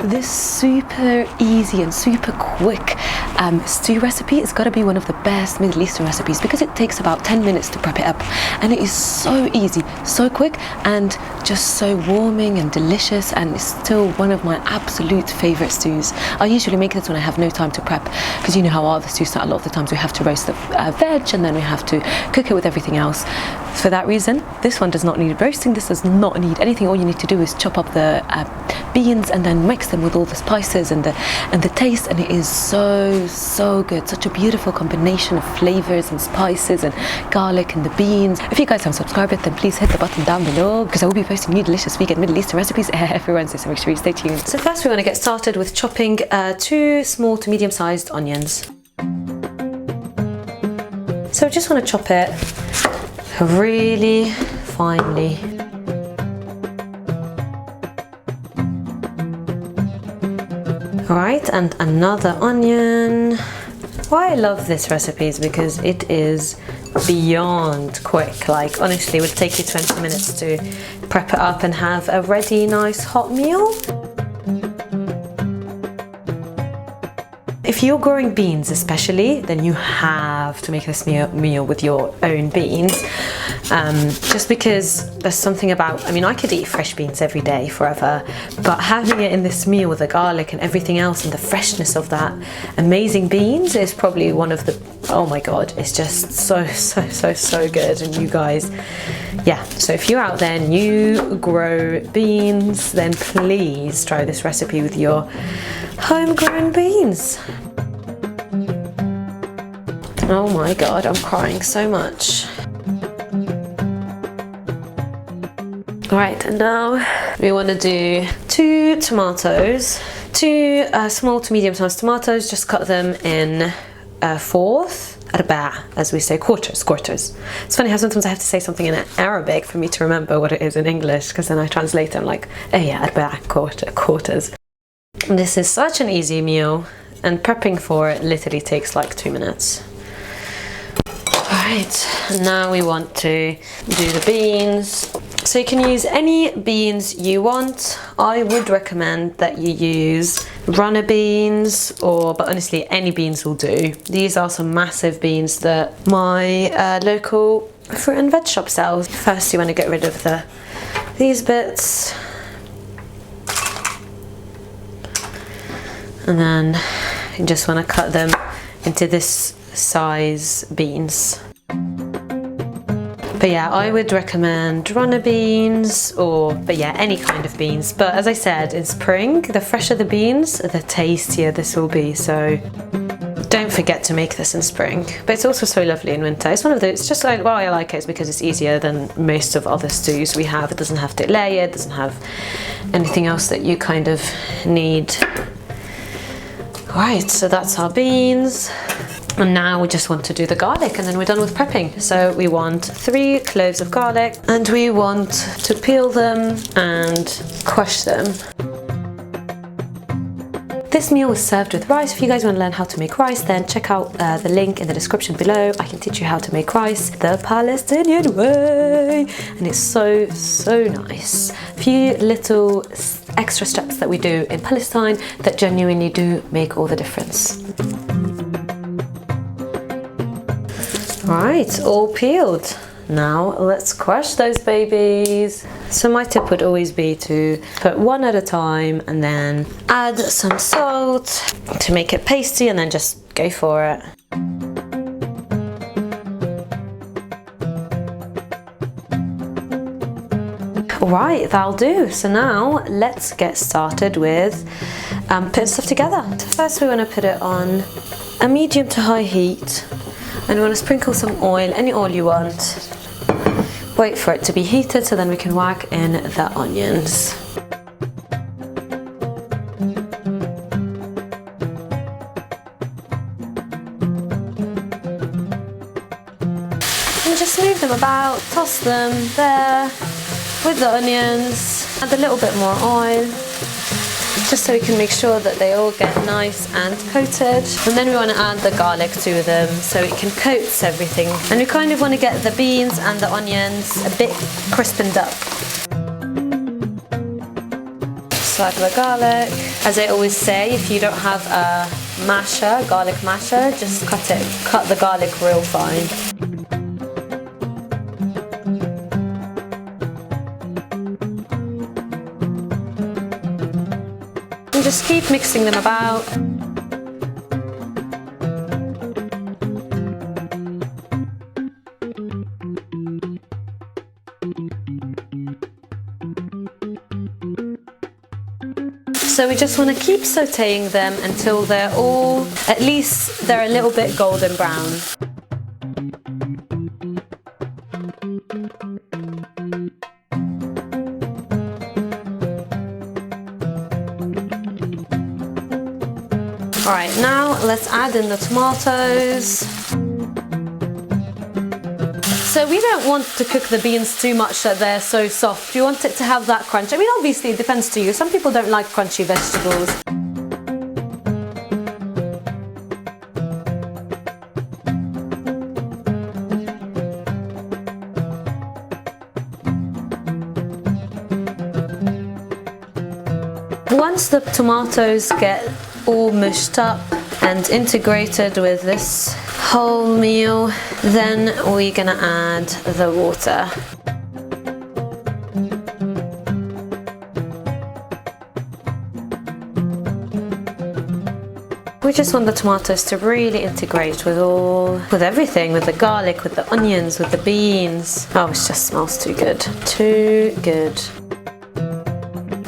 This super easy and super quick stew recipe is got to be one of the best Middle Eastern recipes because it takes about 10 minutes to prep it up, and it is so easy, so quick, and just so warming and delicious, and it's still one of my absolute favorite stews. I usually make this when I have no time to prep, because you know how other stews start. A lot of the times we have to roast the veg and then we have to cook it with everything else. For that reason, this one does not need roasting. This does not need anything. All you need to do is chop up the beans and then mix them with all the spices and the taste, and it is so good. Such a beautiful combination of flavors and spices and garlic and the beans. If you guys haven't subscribed yet, then please hit the button down below, because I will be posting new delicious vegan Middle Eastern recipes every Wednesday, so make sure you stay tuned. So first we want to get started with chopping 2 small to medium-sized onions. So I just want to chop it really finely. Alright, and another onion. Why I love this recipe is because it is beyond quick. Like, honestly, it would take you 20 minutes to prep it up and have a ready nice hot meal. If you're growing beans especially, then you have to make this meal with your own beans. Just because there's something about, I mean, I could eat fresh beans every day forever, but having it in this meal with the garlic and everything else and the freshness of that amazing beans is probably one of the, oh my god, it's just so good. And you guys, yeah, so if you're out there and you grow beans, then please try this recipe with your homegrown beans. Oh my god, I'm crying so much. Alright, and now we want to do 2 tomatoes, 2 small to medium sized tomatoes. Just cut them in 4th, arba', as we say, quarters. It's funny how sometimes I have to say something in Arabic for me to remember what it is in English, because then I translate them like, oh yeah, arba', quarters. This is such an easy meal, and prepping for it literally takes like 2 minutes. Alright, now we want to do the beans. So you can use any beans you want. I would recommend that you use runner beans, but honestly any beans will do. These are some massive beans that my local fruit and veg shop sells. First you want to get rid of these bits. And then you just want to cut them into this size beans. But yeah, I would recommend runner beans, but yeah, any kind of beans. But as I said, in spring, the fresher the beans, the tastier this will be. So don't forget to make this in spring. But it's also so lovely in winter. It's one of those, it's just like, why I like it is because it's easier than most of other stews we have. It doesn't have to layer, it doesn't have anything else that you kind of need. Right, so that's our beans. And now we just want to do the garlic, and then we're done with prepping. So we want 3 cloves of garlic, and we want to peel them and crush them. This meal is served with rice. If you guys want to learn how to make rice, then check out the link in the description below. I can teach you how to make rice the Palestinian way, and it's so nice. A few little extra steps that we do in Palestine that genuinely do make all the difference. Right, all peeled. Now let's crush those babies. So my tip would always be to put one at a time and then add some salt to make it pasty, and then just go for it. Right, that'll do. So now let's get started with putting stuff together. So first we want to put it on a medium to high heat. And we want to sprinkle some oil, any oil you want. Wait for it to be heated so then we can whack in the onions. And just move them about, toss them there with the onions. Add a little bit more oil, just so we can make sure that they all get nice and coated. And then we want to add the garlic to them so it can coat everything. And we kind of want to get the beans and the onions a bit crispened up. So add the garlic. As I always say, if you don't have a masher, garlic masher, just cut the garlic real fine. And just keep mixing them about. So we just want to keep sauteing them until they're all, at least they're a little bit golden brown. Alright, now let's add in the tomatoes. So we don't want to cook the beans too much that they're so soft. You want it to have that crunch. I mean, obviously it depends to you. Some people don't like crunchy vegetables. Once the tomatoes get all mushed up and integrated with this whole meal, then we're gonna add the water. We just want the tomatoes to really integrate with everything, with the garlic, with the onions, with the beans. Oh, it just smells too good. Too good.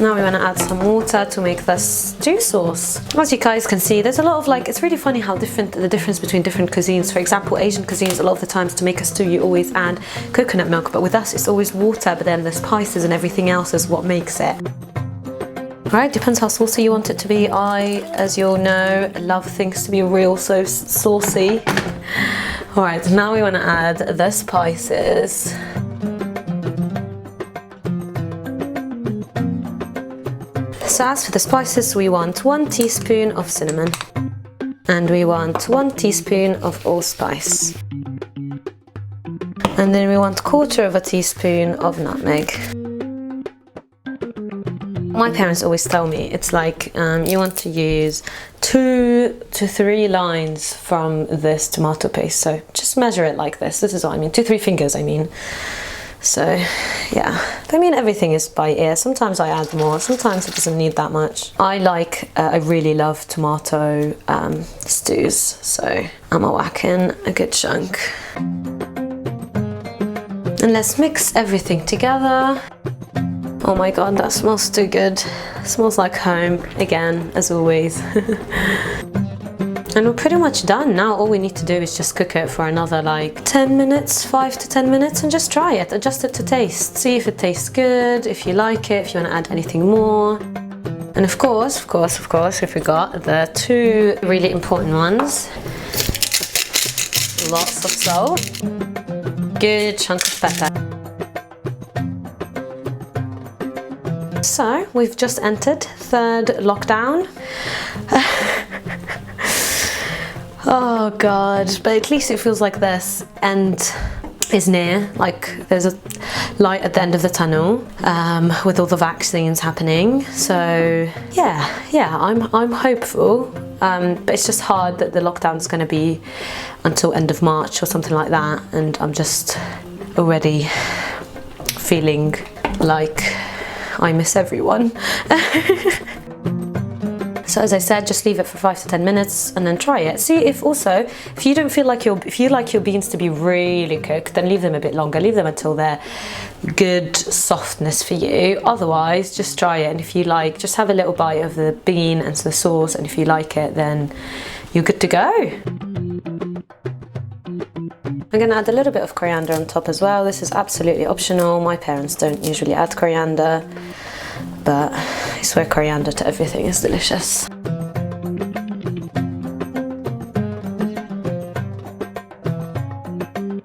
Now we want to add some water to make this stew sauce. As you guys can see, there's a lot of it's really funny how the difference between different cuisines. For example, Asian cuisines, a lot of the times to make a stew you always add coconut milk, but with us it's always water, but then the spices and everything else is what makes it. Right, depends how saucy you want it to be. I, as you all know, love things to be real so saucy. Alright, now we want to add the spices. So as for the spices, we want 1 teaspoon of cinnamon and we want 1 teaspoon of allspice, and then we want 1/4 teaspoon of nutmeg. My parents always tell me it's like you want to use 2 to 3 lines from this tomato paste, so just measure it like this. This is what I mean, 2-3 fingers I mean. So yeah, I mean everything is by ear. Sometimes I add more, sometimes it doesn't need that much. I really love tomato stews, so I'm a whack in a good chunk. And let's mix everything together. Oh my god, that smells too good. It smells like home again, as always. And we're pretty much done. Now all we need to do is just cook it for another 10 minutes, 5 to 10 minutes, and just try it. Adjust it to taste. See if it tastes good, if you like it, if you want to add anything more. And of course, we forgot the 2 really important ones. Lots of salt. Good chunk of pepper. So we've just entered 3rd lockdown. Oh god, but at least it feels like this end is near, there's a light at the end of the tunnel with all the vaccines happening. So yeah, I'm hopeful, but it's just hard that the lockdown is going to be until end of March or something like that, and I'm just already feeling like I miss everyone. So as I said, just leave it for 5 to 10 minutes and then try it. See if you don't feel like if you like your beans to be really cooked, then leave them a bit longer. Leave them until they're good softness for you. Otherwise, just try it, and if you like, just have a little bite of the bean and the sauce, and if you like it, then you're good to go. I'm gonna add a little bit of coriander on top as well. This is absolutely optional. My parents don't usually add coriander, but I swear coriander to everything is delicious.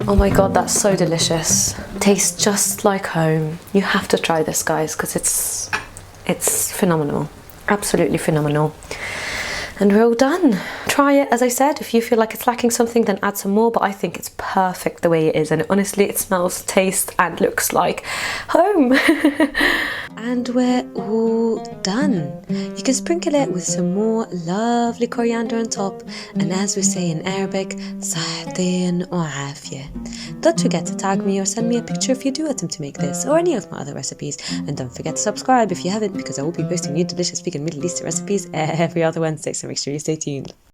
Oh my god, that's so delicious. Tastes just like home. You have to try this, guys, because it's phenomenal. Absolutely phenomenal. And we're all done. Try it, as I said. If you feel like it's lacking something, then add some more, but I think it's perfect the way it is, and honestly it smells, tastes and looks like home. And we're all done. You can sprinkle it with some more lovely coriander on top, and as we say in Arabic, صحتين وعافية. Don't forget to tag me or send me a picture if you do attempt to make this or any of my other recipes, and don't forget to subscribe if you haven't, because I will be posting new delicious vegan Middle Eastern recipes every other Wednesday, so make sure you stay tuned.